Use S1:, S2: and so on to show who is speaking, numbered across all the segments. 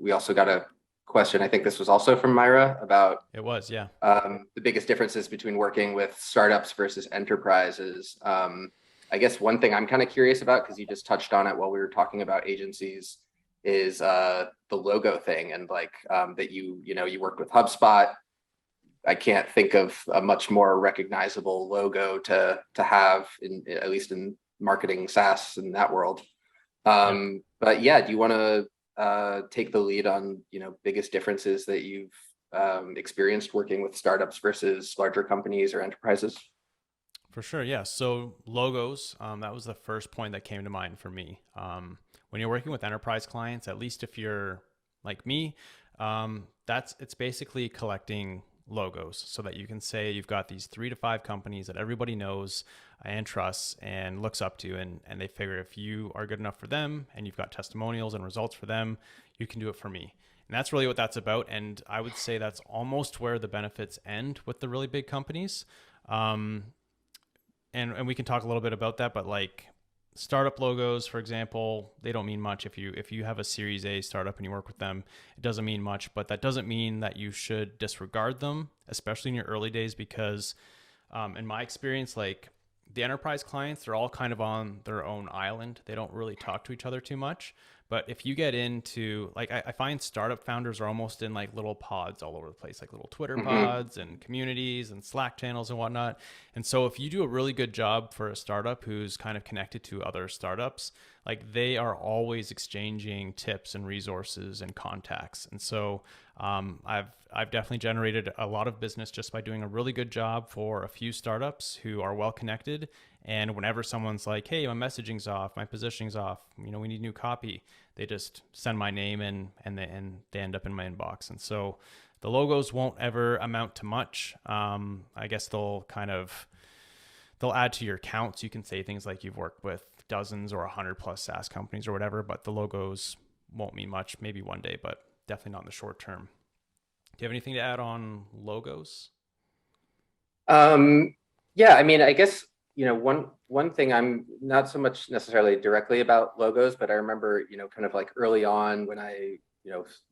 S1: we also got a question. I think this was also from Myra about
S2: It was, yeah.
S1: the biggest differences between working with startups versus enterprises. I guess one thing I'm kind of curious about, because you just touched on it while we were talking about agencies, is the logo thing, and like that you worked with HubSpot. I can't think of a much more recognizable logo to have in, at least in marketing SaaS in that world.
S2: Yeah.
S1: But yeah, do you want to take the lead on biggest differences that you've experienced working with startups versus larger companies or enterprises?
S2: For sure, yeah. So logos, that was the first point that came to mind for me. When you're working with enterprise clients, at least if you're like me, it's basically collecting logos so that you can say you've got these 3 to 5 companies that everybody knows and trusts and looks up to, and they figure if you are good enough for them and you've got testimonials and results for them, you can do it for me. And that's really what that's about. And I would say that's almost where the benefits end with the really big companies. Um, and we can talk a little bit about that, but like startup logos, for example, they don't mean much. If you have a Series A startup and you work with them, it doesn't mean much, but that doesn't mean that you should disregard them, especially in your early days, because in my experience, like the enterprise clients, they're all kind of on their own island. They don't really talk to each other too much. But if you get into like, I find startup founders are almost in like little pods all over the place, like little Twitter
S1: Mm-hmm.
S2: pods and communities and Slack channels and whatnot. And so if you do a really good job for a startup who's kind of connected to other startups, like they are always exchanging tips and resources and contacts. And so I've definitely generated a lot of business just by doing a really good job for a few startups who are well connected. And whenever someone's like, "Hey, my messaging's off, my positioning's off, we need new copy," they just send my name in, and they end up in my inbox. And so the logos won't ever amount to much. I guess they'll add to your counts. You can say things like you've worked with dozens or 100 plus SaaS companies or whatever, but the logos won't mean much. Maybe one day, but definitely not in the short term. Do you have anything to add on logos?
S1: Yeah, I mean, I guess one thing, I'm not so much necessarily directly about logos, but I remember kind of like early on when I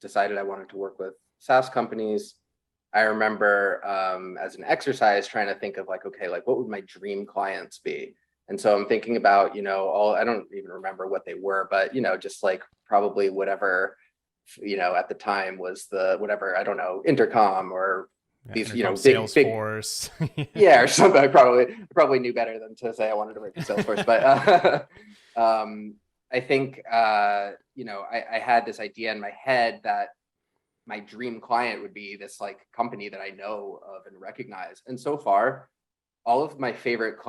S1: decided I wanted to work with SaaS companies. I remember as an exercise trying to think of like, okay, like what would my dream clients be? And so I'm thinking about all, I don't even remember what they were, but just like probably whatever at the time was the whatever, I don't know, intercom or
S2: Yeah,
S1: these
S2: Intercom,
S1: big,
S2: Salesforce.
S1: yeah, or something. I probably knew better than to say I wanted to work for Salesforce, but I think I had this idea in my head that my dream client would be this like company that I know of and recognize. And so far, all my favorite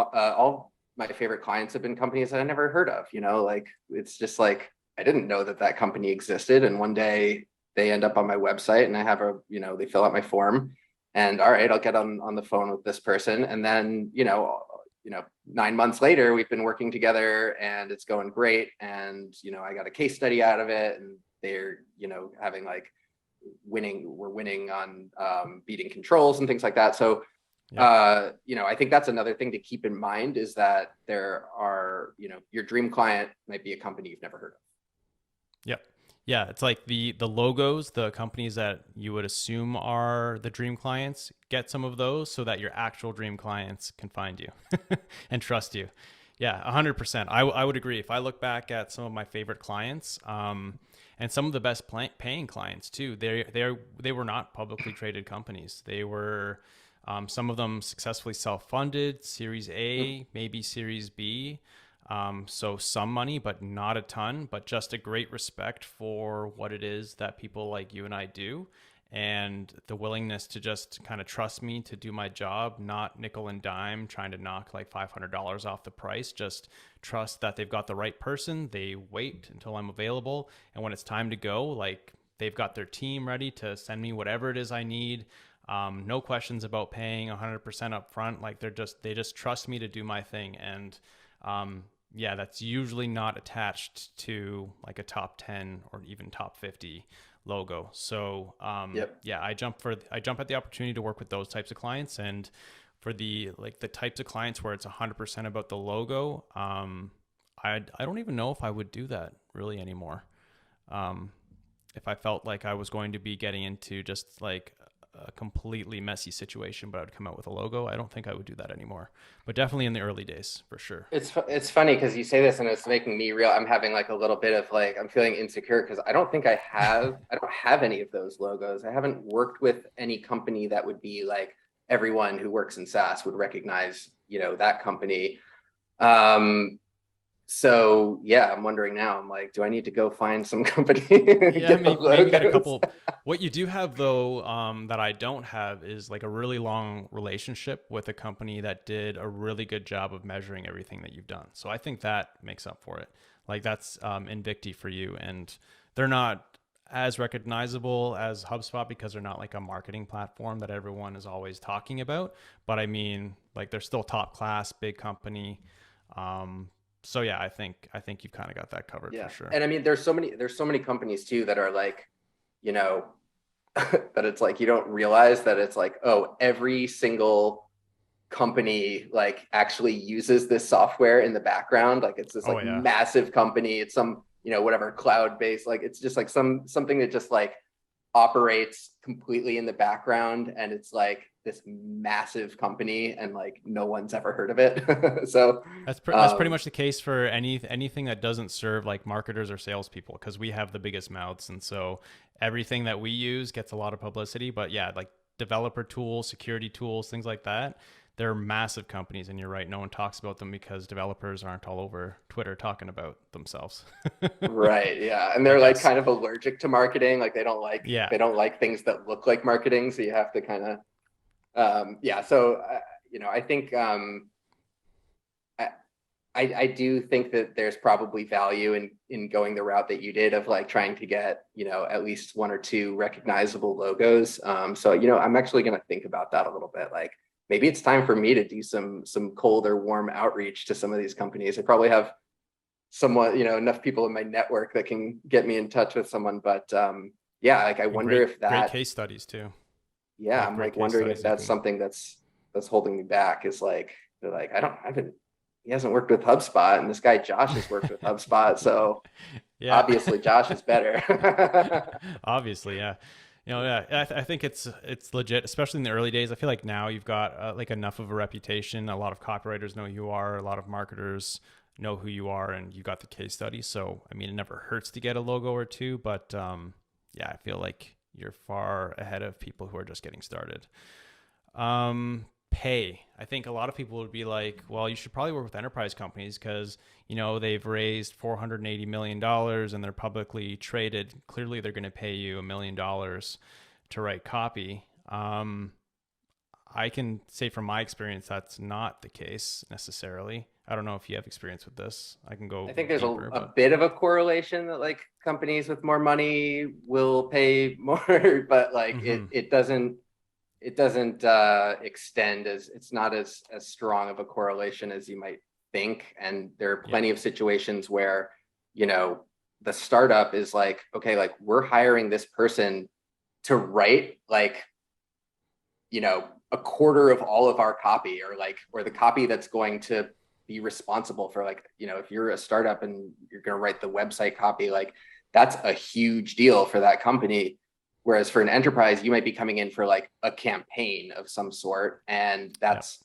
S1: clients have been companies that I never heard of. Like it's just like I didn't know that company existed, and one day they end up on my website, and I have they fill out my form, and all right, I'll get on the phone with this person, and then 9 months later, we've been working together, and it's going great, and I got a case study out of it, and they're having like we're winning on beating controls and things like that. So
S2: Yep.
S1: I think that's another thing to keep in mind, is that there are your dream client might be a company you've never heard of.
S2: Yep. Yeah, it's like the logos, the companies that you would assume are the dream clients, get some of those so that your actual dream clients can find you and trust you. Yeah, 100%. I would agree. If I look back at some of my favorite clients, and some of the best paying clients too, they were not publicly traded companies. They were some of them successfully self-funded, Series A, maybe Series B. So some money, but not a ton, but just a great respect for what it is that people like you and I do, and the willingness to just kind of trust me to do my job, not nickel and dime trying to knock like $500 off the price. Just trust that they've got the right person. They wait until I'm available, and when it's time to go, like they've got their team ready to send me whatever it is I need. No questions about paying 100% up front. Like they just trust me to do my thing. And yeah, that's usually not attached to like a top 10 or even top 50 logo. So
S1: Yep.
S2: yeah, I jump at the opportunity to work with those types of clients. And for the types of clients where it's 100% about the logo, I don't even know if I would do that really anymore. Um, if I felt like I was going to be getting into just like a completely messy situation, but I would come out with a logo, I don't think I would do that anymore. But definitely in the early days, for sure.
S1: It's funny because you say this and it's making me real. I'm having like a little bit of like I'm feeling insecure because I don't have any of those logos. I haven't worked with any company that would be like everyone who works in SaaS would recognize, that company. Um, so yeah, I'm wondering now. I'm like, do I need to go find some company and
S2: Yeah,
S1: get the
S2: maybe get a
S1: logos?
S2: couple. What you do have though, that I don't have is like a really long relationship with a company that did a really good job of measuring everything that you've done. So I think that makes up for it. Like that's Invicti for you, and they're not as recognizable as HubSpot because they're not like a marketing platform that everyone is always talking about. But I mean, like they're still top class, big company. Um, so yeah, I think you've kind of got that covered for
S1: Yeah.
S2: sure.
S1: And I mean, there's so many companies too that are like, you know, that it's like you don't realize that it's like, oh, every single company like actually uses this software in the background. Like it's this
S2: Oh
S1: like
S2: yeah.
S1: massive company. It's some, whatever cloud based, like it's just like something that just like operates completely in the background and it's like this massive company and like no one's ever heard of it. So
S2: That's pretty much the case for anything that doesn't serve like marketers or salespeople because we have the biggest mouths, and so everything that we use gets a lot of publicity. But yeah, like developer tools, security tools, things like that, they're massive companies, and you're right, no one talks about them because developers aren't all over Twitter talking about themselves.
S1: right, yeah, and
S2: I
S1: they're like
S2: guess.
S1: kind of allergic to marketing. Like
S2: Yeah.
S1: they don't like things that look like marketing, so you have to kind of yeah. So I think I, I do think that there's probably value in going the route that you did of like trying to get at least one or two recognizable logos. So I'm actually going to think about that a little bit. Like maybe it's time for me to do some cold or warm outreach to some of these companies. I probably have somewhat enough people in my network that can get me in touch with someone. But yeah, like I
S2: And
S1: wonder if
S2: great
S1: that
S2: case studies too.
S1: yeah,
S2: Like
S1: I'm
S2: great
S1: like
S2: case
S1: wondering if
S2: studies you
S1: that's
S2: can.
S1: something that's holding me back is like they're like I haven't he hasn't worked with HubSpot and this guy Josh has worked with HubSpot, so
S2: Yeah.
S1: obviously Josh is better.
S2: Obviously, yeah. Yeah, I think it's legit, especially in the early days. I feel like now you've got like enough of a reputation. A lot of copywriters know who you are. A lot of marketers know who you are, and you got the case study. So, I mean, it never hurts to get a logo or two. But yeah, I feel like you're far ahead of people who are just getting started. Pay. I think a lot of people would be like, well, you should probably work with enterprise companies because, they've raised $480 million and they're publicly traded. Clearly, they're going to pay you $1 million to write copy. I can say from my experience, that's not the case necessarily. I don't know if you have experience with this. I can
S1: I
S2: go
S1: think there's
S2: deeper,
S1: a
S2: but
S1: bit of a correlation that like companies with more money will pay more, but like
S2: mm-hmm.
S1: it doesn't extend as it's not as strong of a correlation as you might think. And there are
S2: Yeah.
S1: plenty of situations where, you know, the startup is like, okay, like we're hiring this person to write like, a quarter of all of our copy or the copy that's going to be responsible for like, if you're a startup and you're going to write the website copy, like that's a huge deal for that company. Whereas for an enterprise, you might be coming in for like a campaign of some sort. And
S2: Yeah.
S1: that's,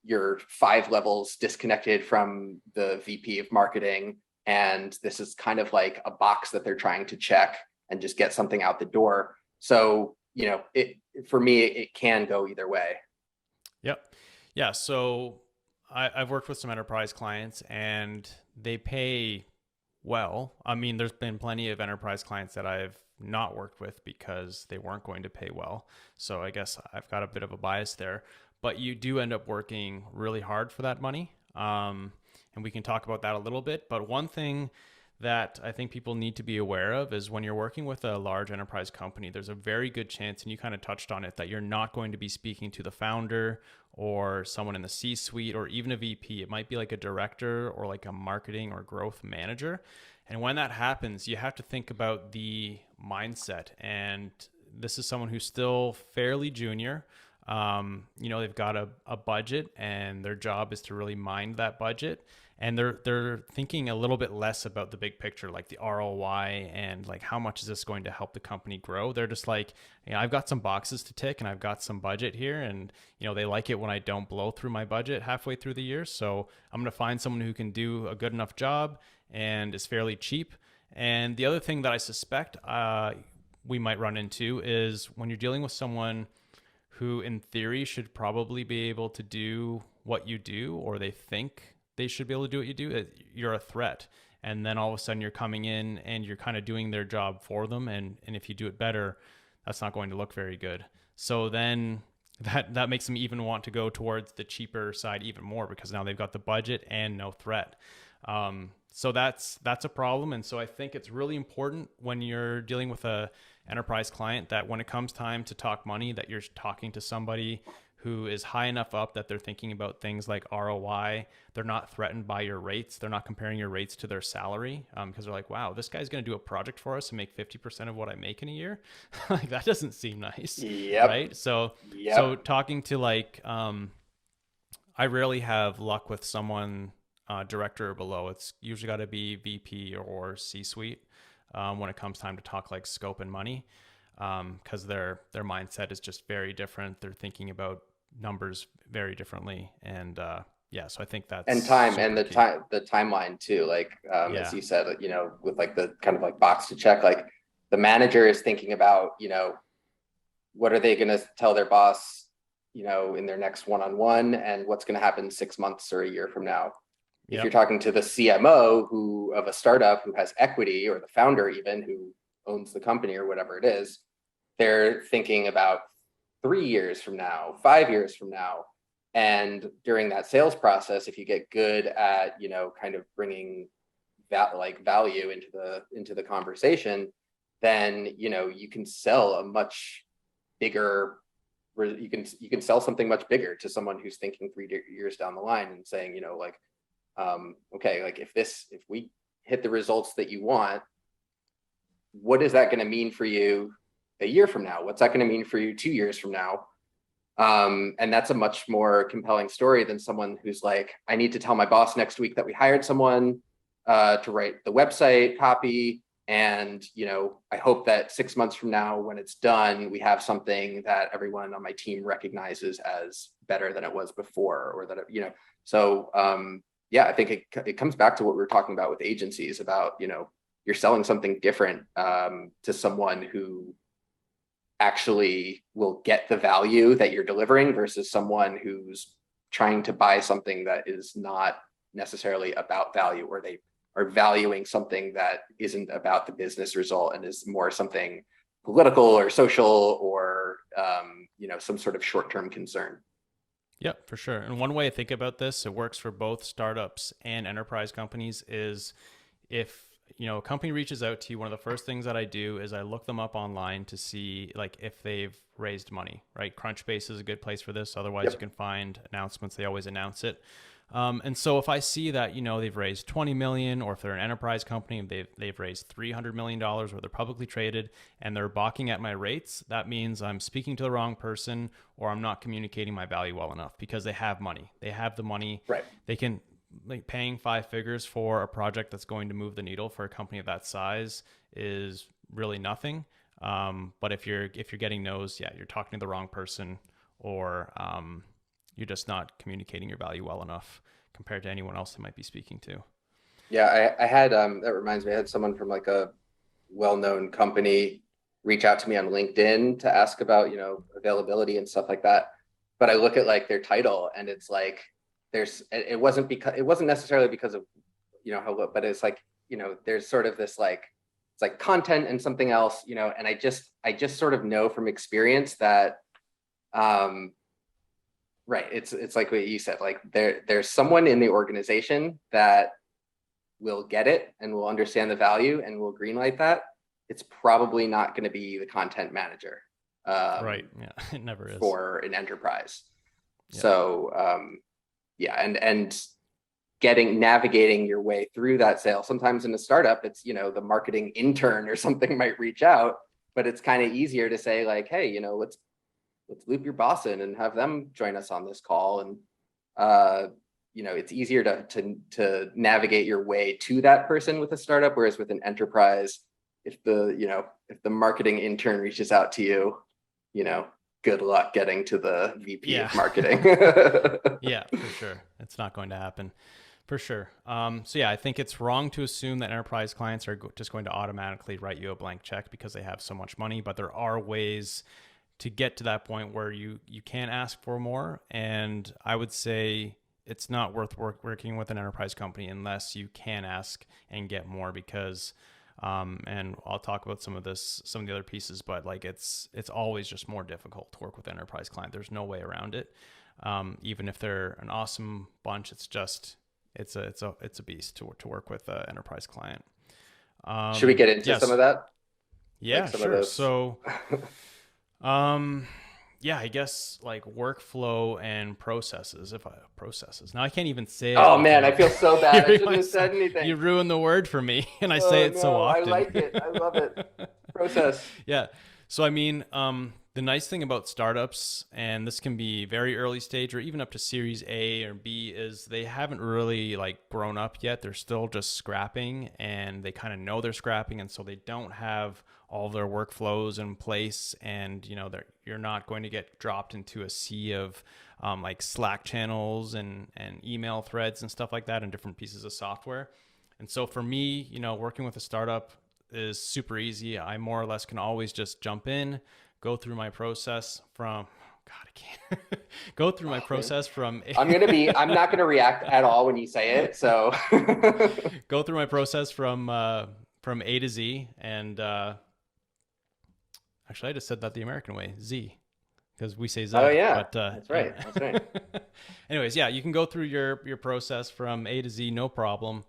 S1: you're 5 levels disconnected from the VP of marketing. And this is kind of like a box that they're trying to check and just get something out the door. So, for me, it can go either way.
S2: Yep. Yeah. So I've worked with some enterprise clients and they pay well. I mean, there's been plenty of enterprise clients that I've not worked with because they weren't going to pay well. So I guess I've got a bit of a bias there. But you do end up working really hard for that money. And we can talk about that a little bit. But one thing that I think people need to be aware of is when you're working with a large enterprise company, there's a very good chance, and you kind of touched on it, that you're not going to be speaking to the founder or someone in the C-suite or even a VP. It might be like a director or like a marketing or growth manager. And when that happens, you have to think about the mindset. And this is someone who's still fairly junior. They've got a budget and their job is to really mind that budget and they're thinking a little bit less about the big picture, like the ROI and like how much is this going to help the company grow. They're just like, I've got some boxes to tick and I've got some budget here, and they like it when I don't blow through my budget halfway through the year. So I'm going to find someone who can do a good enough job and is fairly cheap. And the other thing that I suspect we might run into is when you're dealing with someone who in theory should probably be able to do what you do, or they think they should be able to do what you do, you're a threat. And then all of a sudden you're coming in and you're kind of doing their job for them. And if you do it better, that's not going to look very good. So then that makes them even want to go towards the cheaper side even more, because now they've got the budget and no threat. So that's a problem. And so I think it's really important when you're dealing with a enterprise client that when it comes time to talk money, that you're talking to somebody who is high enough up that they're thinking about things like ROI. They're not threatened by your rates. They're not comparing your rates to their salary, because they're like, wow, this guy's going to do a project for us and make 50% of what I make in a year. Like, that doesn't seem nice.
S1: Yep.
S2: Right. So talking to I rarely have luck with someone director or below. It's usually got to be VP or C-suite when it comes time to talk like scope and money, because their mindset is just very different. They're thinking about numbers very differently, and so I think that's
S1: and time and the timeline too. Like as you said, with like the kind of like box to check, like the manager is thinking about what are they going to tell their boss in their next one-on-one, and what's going to happen 6 months or a year from now. If you're talking to the CMO of a startup who has equity, or the founder even who owns the company or whatever it is, they're thinking about 3 years from now, 5 years from now. And during that sales process, if you get good at, kind of bringing value into the conversation, then, you can sell a much bigger, you can sell something much bigger to someone who's thinking 3 years down the line and saying, okay, like if we hit the results that you want, what is that going to mean for you a year from now? What's that going to mean for you 2 years from now? And that's a much more compelling story than someone who's like, I need to tell my boss next week that we hired someone to write the website copy. And, I hope that 6 months from now, when it's done, we have something that everyone on my team recognizes as better than it was before, or that, I think it comes back to what we were talking about with agencies about, you're selling something different to someone who actually will get the value that you're delivering versus someone who's trying to buy something that is not necessarily about value, or they are valuing something that isn't about the business result and is more something political or social or, some sort of short-term concern.
S2: Yep, for sure. And one way I think about this, it works for both startups and enterprise companies, is if a company reaches out to you, one of the first things that I do is I look them up online to see like if they've raised money, right? Crunchbase is a good place for this. Otherwise, you can find announcements. They always announce it. And so if I see that, they've raised 20 million, or if they're an enterprise company and they've raised $300 million, or they're publicly traded and they're balking at my rates, that means I'm speaking to the wrong person, or I'm not communicating my value well enough, because they have money. They have the money. Right. They can, like, paying 5 figures for a project that's going to move the needle for a company of that size is really nothing. But if you're getting no's, you're talking to the wrong person, or you're just not communicating your value well enough compared to anyone else they might be speaking to.
S1: Yeah, I had, that reminds me, I had someone from like a well-known company reach out to me on LinkedIn to ask about, availability and stuff like that. But I look at like their title, and it's like, it wasn't necessarily because of, but it's like, there's sort of this like, it's like content and something else, and I just sort of know from experience that, right. It's like what you said, like there's someone in the organization that will get it and will understand the value and will greenlight that. It's probably not going to be the content manager.
S2: Right. Yeah. It never is
S1: for an enterprise. Yeah. So, and navigating your way through that sale. Sometimes in a startup, it's, the marketing intern or something might reach out, but it's kind of easier to say like, hey, let's loop your boss in and have them join us on this call. And it's easier to navigate your way to that person with a startup. Whereas with an enterprise, if the marketing intern reaches out to you, good luck getting to the VP of marketing.
S2: Yeah, for sure. It's not going to happen. For sure. So yeah, I think it's wrong to assume that enterprise clients are just going to automatically write you a blank check because they have so much money, but there are ways to get to that point where you can ask for more. And I would say it's not worth working with an enterprise company unless you can ask and get more, because and I'll talk about some of the other pieces, but like it's always just more difficult to work with an enterprise client. There's no way around it. Even if they're an awesome bunch, it's a beast to work with an enterprise client.
S1: Should we get into some of that?
S2: Yeah, like sure. So, yeah, I guess like workflow and processes. Processes. Now I can't even say it.
S1: Oh man, I feel so bad. I shouldn't have said anything.
S2: You ruined the word for me, and I say it so often.
S1: I like it. I love it. Process.
S2: Yeah. So I mean, the nice thing about startups, and this can be very early stage or even up to Series A or B, is they haven't really like grown up yet. They're still just scrapping, and they kind of know they're scrapping, and so they don't have all their workflows in place, and you're not going to get dropped into a sea of like Slack channels and email threads and stuff like that, and different pieces of software. And so for me, working with a startup is super easy. I more or less can always just jump in, go through my process from go through my process from
S1: I'm not going to react at all when you say it. So
S2: go through my process from A to Z. And actually I just said that the American way, Z, because we say Z.
S1: Oh yeah,
S2: but,
S1: that's right. Yeah. That's right.
S2: Anyways, yeah, you can go through your process from A to Z, no problem.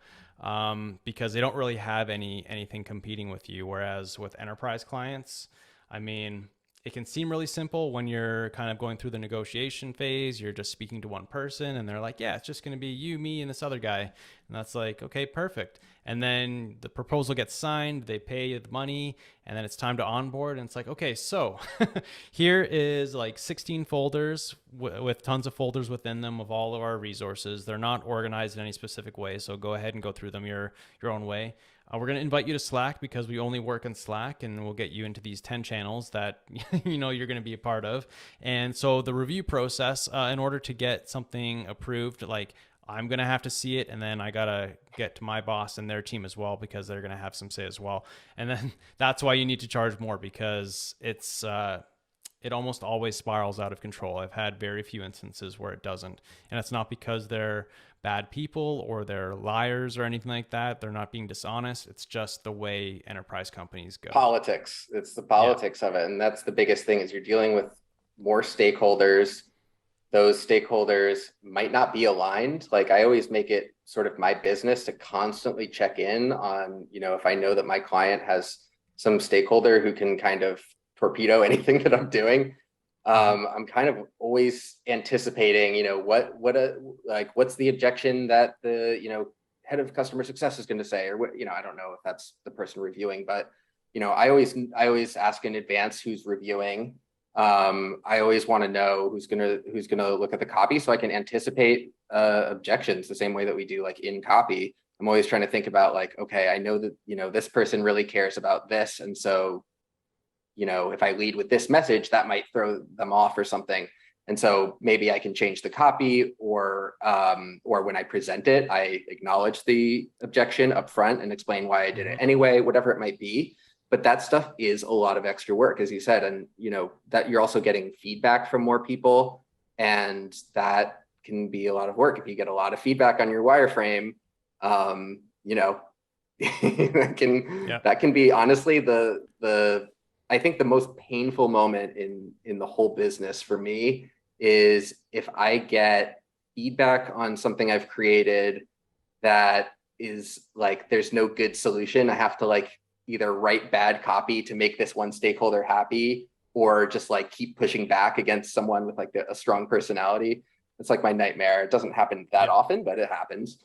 S2: Because they don't really have anything competing with you. Whereas with enterprise clients, I mean, it can seem really simple when you're kind of going through the negotiation phase. You're just speaking to one person and they're like, yeah, it's just going to be you, me, and this other guy. And that's like, okay, perfect. And then the proposal gets signed, they pay you the money, and then it's time to onboard. And it's like, okay, so here is like 16 folders with tons of folders within them of all of our resources. They're not organized in any specific way, so go ahead and go through them your own way. We're going to invite you to Slack because we only work in Slack, and we'll get you into these 10 channels that you're going to be a part of. And so the review process, in order to get something approved, like I'm going to have to see it, and then I got to get to my boss and their team as well, because they're going to have some say as well. And then that's why you need to charge more, because it almost always spirals out of control. I've had very few instances where it doesn't. And it's not because they're bad people or they're liars or anything like that. They're not being dishonest. It's just the way enterprise companies go.
S1: Politics. It's the politics of it. And that's the biggest thing, is you're dealing with more stakeholders. Those stakeholders might not be aligned. Like I always make it sort of my business to constantly check in on, if I know that my client has some stakeholder who can kind of torpedo anything that I'm doing. I'm kind of always anticipating, what's the objection that the, head of customer success is going to say, or what, I don't know if that's the person reviewing, but, I always ask in advance who's reviewing. I always want to know who's going to look at the copy, so I can anticipate objections the same way that we do like in copy. I'm always trying to think about like, okay, I know that, this person really cares about this. And so, if I lead with this message, that might throw them off or something. And so maybe I can change the copy, or when I present it, I acknowledge the objection up front and explain why I did it anyway, whatever it might be. But that stuff is a lot of extra work, as you said. And, that you're also getting feedback from more people, and that can be a lot of work. If you get a lot of feedback on your wireframe, that can be honestly I think the most painful moment in the whole business for me is if I get feedback on something I've created that is like, there's no good solution. I have to like either write bad copy to make this one stakeholder happy, or just like keep pushing back against someone with like a strong personality. It's like my nightmare. It doesn't happen that often, but it happens.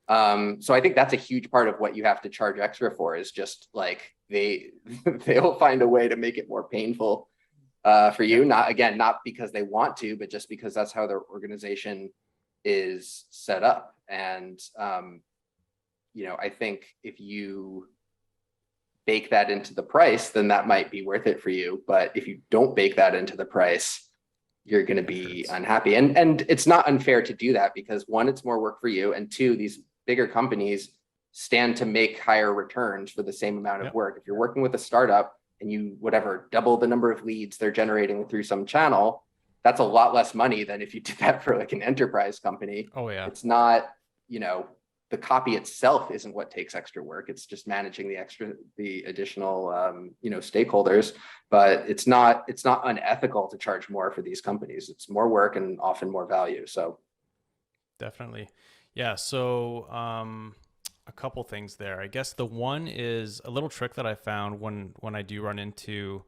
S1: So I think that's a huge part of what you have to charge extra for, is just like they'll find a way to make it more painful for you. Not because they want to, but just because that's how their organization is set up. And, I think if you bake that into the price, then that might be worth it for you. But if you don't bake that into the price, you're going to be unhappy. And it's not unfair to do that because one, it's more work for you. And two, these bigger companies stand to make higher returns for the same amount of work. If you're working with a startup and you, double the number of leads they're generating through some channel, that's a lot less money than if you did that for like an enterprise company.
S2: Oh yeah.
S1: It's not, the copy itself isn't what takes extra work. It's just managing the additional, stakeholders. But it's not unethical to charge more for these companies. It's more work and often more value. So
S2: definitely, yeah. So a couple things there. I guess the one is a little trick that I found when I do run into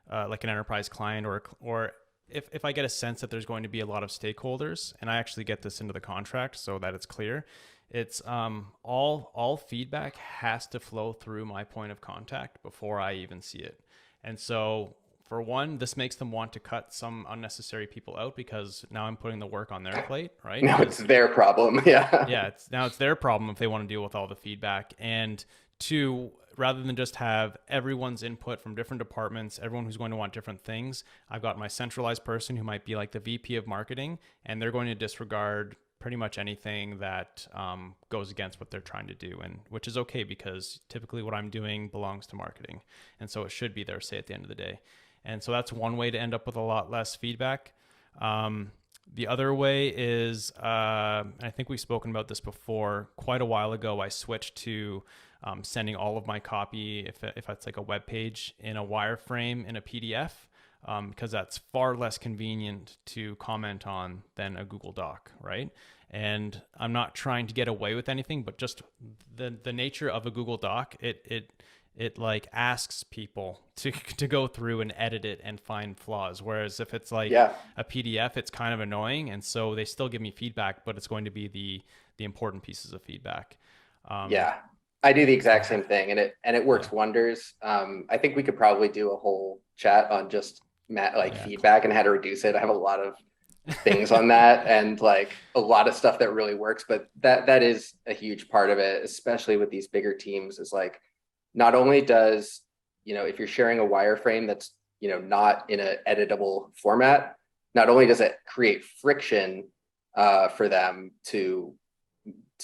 S2: like an enterprise client or if I get a sense that there's going to be a lot of stakeholders, and I actually get this into the contract so that it's clear. It's all feedback has to flow through my point of contact before I even see it. And so for one, this makes them want to cut some unnecessary people out because now I'm putting the work on their plate, right?
S1: Now it's their problem. Yeah.
S2: Yeah. It's their problem if they want to deal with all the feedback. And two, rather than just have everyone's input from different departments, everyone who's going to want different things, I've got my centralized person who might be like the VP of marketing, and they're going to disregard pretty much anything that goes against what they're trying to do, and which is okay because typically what I'm doing belongs to marketing, and so it should be their say at the end of the day. And so that's one way to end up with a lot less feedback. The other way is, I think we've spoken about this before, quite a while ago, I switched to sending all of my copy, if it's like a web page, in a wireframe in a PDF. Because that's far less convenient to comment on than a Google Doc, right? And I'm not trying to get away with anything, but just the nature of a Google Doc, it like asks people to go through and edit it and find flaws. Whereas if it's like a PDF, it's kind of annoying, and so they still give me feedback, but it's going to be the important pieces of feedback.
S1: I do the exact same thing, and it works wonders. I think we could probably do a whole chat on just feedback and how to reduce it. I have a lot of things on that and like a lot of stuff that really works, but that is a huge part of it, especially with these bigger teams, is like, not only does, if you're sharing a wireframe that's, not in an editable format, not only does it create friction for them to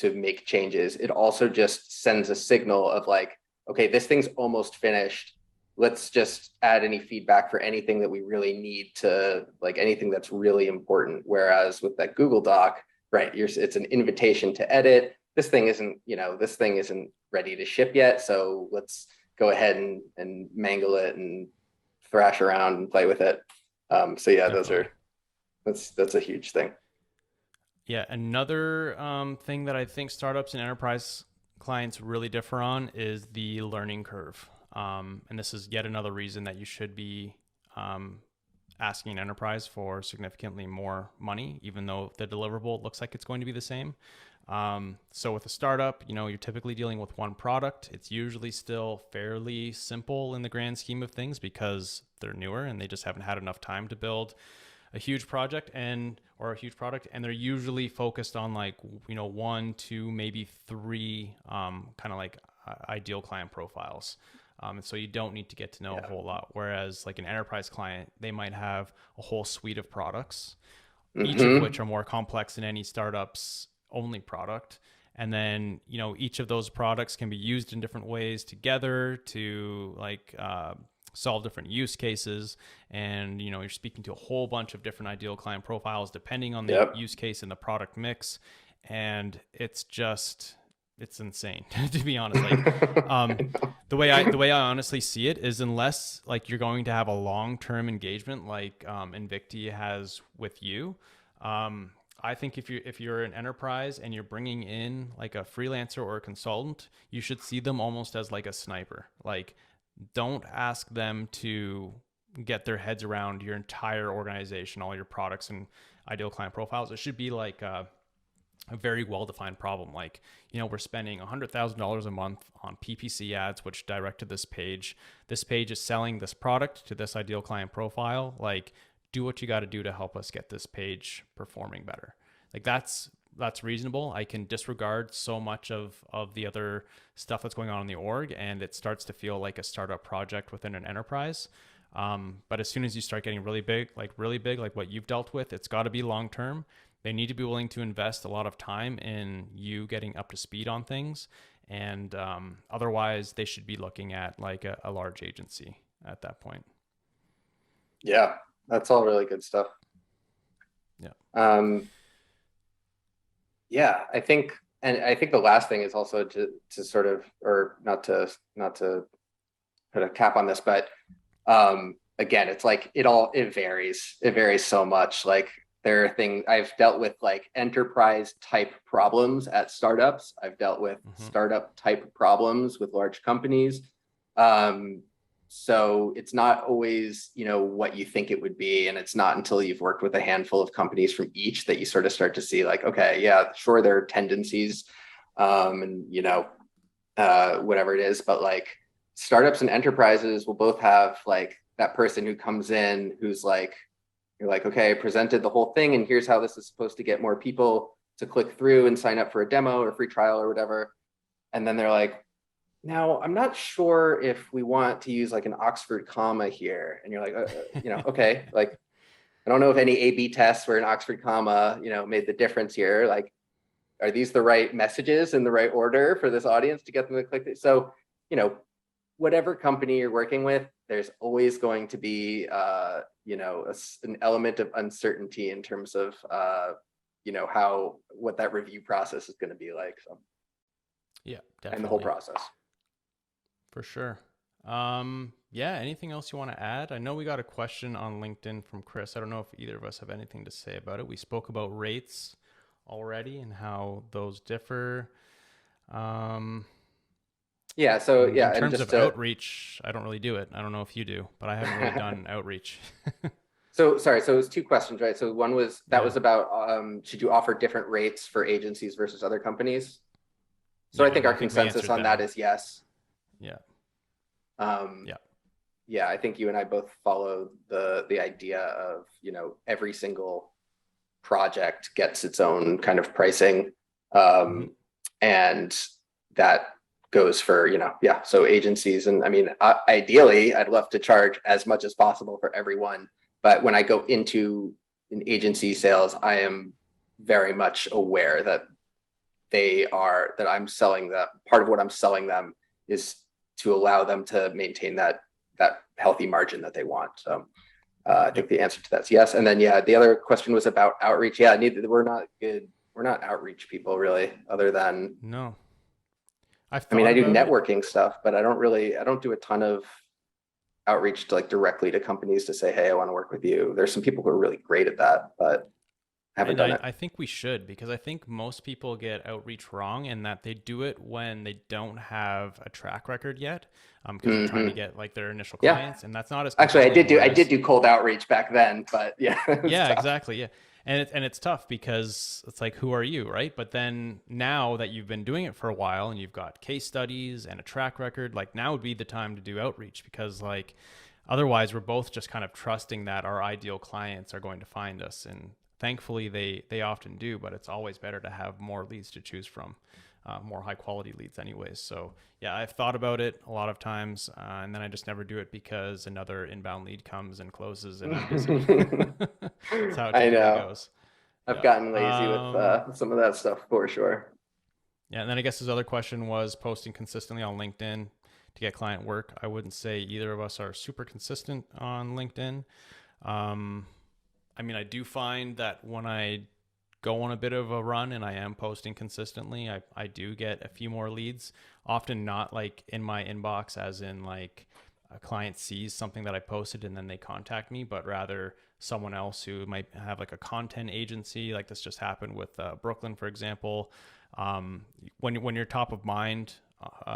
S1: make changes, it also just sends a signal of like, okay, this thing's almost finished. Let's just add any feedback for anything that we really need to, like anything that's really important. Whereas with that Google Doc, right, it's an invitation to edit. This thing isn't ready to ship yet. So let's go ahead and mangle it and thrash around and play with it. So yeah, definitely. That's a huge thing.
S2: Yeah. Another thing that I think startups and enterprise clients really differ on is the learning curve. And this is yet another reason that you should be asking an enterprise for significantly more money, even though the deliverable looks like it's going to be the same. So with a startup, you're typically dealing with one product. It's usually still fairly simple in the grand scheme of things because they're newer and they just haven't had enough time to build a huge project or a huge product. And they're usually focused on like, 1, 2, maybe 3 kind of like ideal client profiles. And so you don't need to get to know a whole lot. Whereas like an enterprise client, they might have a whole suite of products, each of which are more complex than any startup's only product. And then, each of those products can be used in different ways together to like solve different use cases. And, you're speaking to a whole bunch of different ideal client profiles depending on the use case and the product mix. And it's insane to be honest. Like, the way I honestly see it is, unless like you're going to have a long-term engagement like Invicti has with you, I think if you're an enterprise and you're bringing in like a freelancer or a consultant, you should see them almost as like a sniper. Like, don't ask them to get their heads around your entire organization, all your products and ideal client profiles. It should be like a very well-defined problem. Like, we're spending $100,000 a month on PPC ads, which direct to this page. This page is selling this product to this ideal client profile. Like, do what you got to do to help us get this page performing better. Like that's reasonable. I can disregard so much of the other stuff that's going on in the org, and it starts to feel like a startup project within an enterprise. But as soon as you start getting really big, like what you've dealt with, it's got to be long term. They need to be willing to invest a lot of time in you getting up to speed on things, and otherwise, they should be looking at like a large agency at that point.
S1: Yeah, that's all really good stuff.
S2: Yeah.
S1: Yeah, I think the last thing is also to sort of, or not to put a cap on this, but again, it's like it varies. It varies so much. Like there are things I've dealt with, like enterprise type problems at startups. I've dealt with startup type problems with large companies. So it's not always, what you think it would be. And it's not until you've worked with a handful of companies from each that you sort of start to see like, okay, yeah, sure, there are tendencies, and, whatever it is, but like startups and enterprises will both have like that person who comes in who's like, you're like, okay, I presented the whole thing and here's how this is supposed to get more people to click through and sign up for a demo or free trial or whatever. And then they're like, now, I'm not sure if we want to use like an Oxford comma here. And you're like, okay, like, I don't know if any A/B tests where an Oxford comma, made the difference here. Like, are these the right messages in the right order for this audience to get them to click it? So, whatever company you're working with, there's always going to be, an element of uncertainty in terms of, what that review process is going to be like. So,
S2: yeah, definitely.
S1: And the whole process.
S2: For sure. Yeah, anything else you want to add? I know we got a question on LinkedIn from Chris. I don't know if either of us have anything to say about it. We spoke about rates already and how those differ.
S1: Yeah. So yeah,
S2: in terms of outreach, I don't really do it. I don't know if you do, but I haven't really done outreach.
S1: So sorry. So it was two questions, right? So one was was about should you offer different rates for agencies versus other companies? So
S2: Yeah,
S1: I think our consensus on that is yes.
S2: Yeah.
S1: Yeah, I think you and I both follow the idea of, every single project gets its own kind of pricing. And that goes for, so agencies. And I mean, ideally, I'd love to charge as much as possible for everyone. But when I go into an agency sales, I am very much aware that that I'm selling that part of what I'm selling them is to allow them to maintain that healthy margin that they want. So I think the answer to that's yes. And then, the other question was about outreach. Yeah, we're not good. We're not outreach people really, other than,
S2: no.
S1: I do networking stuff, but I don't do a ton of outreach to like directly to companies to say, hey, I want to work with you. There's some people who are really great at that, but haven't done it.
S2: I think we should, because I think most people get outreach wrong in that they do it when they don't have a track record yet, because they're trying to get like their initial clients, and that's not as
S1: actually I did do cold outreach back then, but yeah.
S2: Yeah, exactly. Yeah. And it's tough because it's like, who are you, right? But then now that you've been doing it for a while and you've got case studies and a track record, like now would be the time to do outreach, because like otherwise we're both just kind of trusting that our ideal clients are going to find us, and thankfully they often do, but it's always better to have more leads to choose from, more high quality leads anyways. So yeah, I've thought about it a lot of times, and then I just never do it because another inbound lead comes and closes and I'm busy. That's how it typically goes.
S1: I've gotten lazy with some of that stuff for sure.
S2: Yeah, and then I guess his other question was posting consistently on LinkedIn to get client work. I wouldn't say either of us are super consistent on LinkedIn. I mean, I do find that when I go on a bit of a run and I am posting consistently, I do get a few more leads, often not like in my inbox as in like a client sees something that I posted and then they contact me, but rather someone else who might have like a content agency. Like this just happened with Brooklyn, for example. When you're top of mind,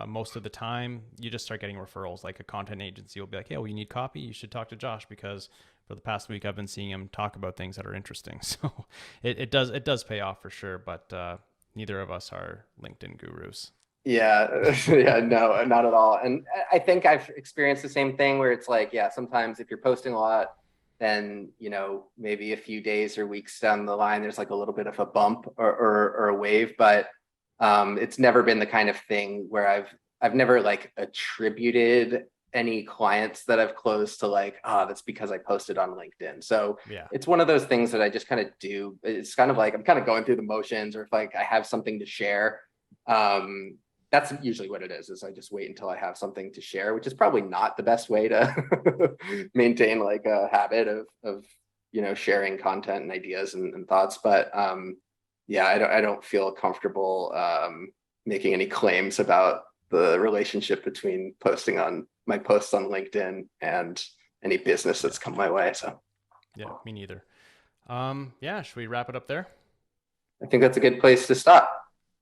S2: most of the time you just start getting referrals. Like a content agency will be like, hey, well, you need copy, you should talk to Josh, because for the past week I've been seeing him talk about things that are interesting. So it does pay off for sure, but neither of us are LinkedIn gurus.
S1: Yeah. No, not at all. And I think I've experienced the same thing where it's like, sometimes if you're posting a lot, then, maybe a few days or weeks down the line, there's like a little bit of a bump or a wave, but it's never been the kind of thing where I've never like attributed any clients that I've closed to like, that's because I posted on LinkedIn. So
S2: Yeah.
S1: it's one of those things that I just kind of do. It's kind of like I'm kind of going through the motions, or if like I have something to share. That's usually what it is I just wait until I have something to share, which is probably not the best way to maintain like a habit of sharing content and ideas and thoughts. But yeah, I don't feel comfortable making any claims about the relationship between posting on my posts on LinkedIn and any business that's come my way. So
S2: Yeah, me neither. Yeah, should we wrap it up there?
S1: I think that's a good place to stop.